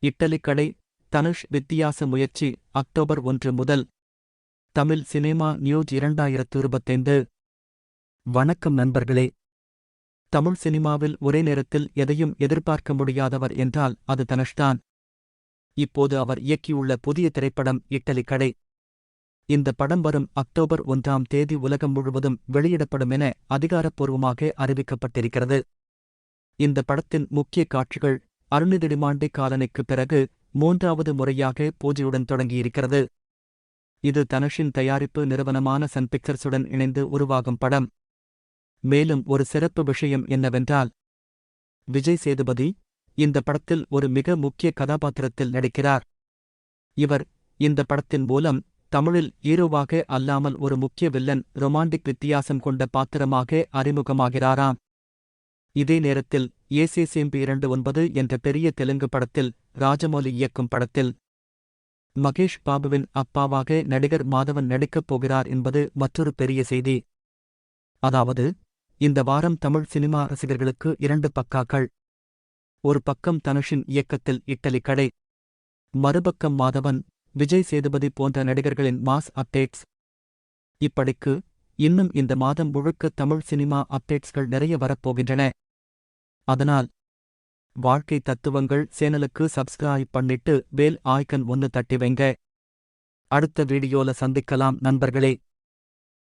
இட்டலி கடை தனுஷ் வித்தியாச முயற்சி அக்டோபர் 1 முதல். Tamil cinema news 2025. வணக்கம் நண்பர்களே. தமிழ் சினிமாவில் ஒரே நேரத்தில் எதையும் எதிர்பார்க்க முடியாதவர் என்றால் அது தனுஷ்தான். இப்போது அவர் இயக்கியுள்ள புதிய திரைப்படம் இட்டலி கடை. இந்த படம் வரும் அக்டோபர் 1ஆம் தேதி உலகம் முழுவதும் வெளியிடப்படும் என அதிகாரப்பூர்வமாக அறிவிக்கப்பட்டிருக்கிறது. இந்த படத்தின் முக்கிய காட்சிகள் அருணிதிடிமாண்டி காலனிக்குப் பிறகு 3வது முறையாக பூஜையுடன் தொடங்கியிருக்கிறது. இது தனுஷின் தயாரிப்பு நிறுவனமான சன் பிக்சர்ஸுடன் இணைந்து உருவாகும் படம். மேலும் ஒரு சிறப்பு விஷயம் என்னவென்றால், விஜய் சேதுபதி இந்த படத்தில் ஒரு மிக முக்கிய கதாபாத்திரத்தில் நடிக்கிறார். இவர் இந்த படத்தின் மூலம் தமிழில் ஹீரோவாக அல்லாமல் ஒரு முக்கிய வில்லன் ரொமாண்டிக் வித்தியாசம் கொண்ட பாத்திரமாக அறிமுகமாகிறாராம். இதே நேரத்தில் ஏசேசேம்பி 29 என்ற பெரிய தெலுங்கு படத்தில் ராஜமௌலி இயக்கும் படத்தில் மகேஷ் பாபுவின் அப்பாவாக நடிகர் மாதவன் நடிக்கப் போகிறார் என்பது மற்றொரு பெரிய செய்தி. அதாவது, இந்த வாரம் தமிழ் சினிமா ரசிகர்களுக்கு 2 பக்காக்கள். ஒரு பக்கம் தனுஷின் இயக்கத்தில் இட்டலி கடை, மறுபக்கம் மாதவன், விஜய் சேதுபதி போன்ற நடிகர்களின் மாஸ் அப்டேட்ஸ். இப்படிக்கு இன்னும் இந்த மாதம் முழுக்க தமிழ் சினிமா அப்டேட்ஸ்கள் நிறைய வரப்போகின்றன. அதனால் வாழ்க்கை தத்துவங்கள் சேனலுக்கு சப்ஸ்கிரைப் பண்ணிட்டு பெல் ஐகான் ஒன்னு தட்டி வைங்க. அடுத்த வீடியோல சந்திக்கலாம் நண்பர்களே.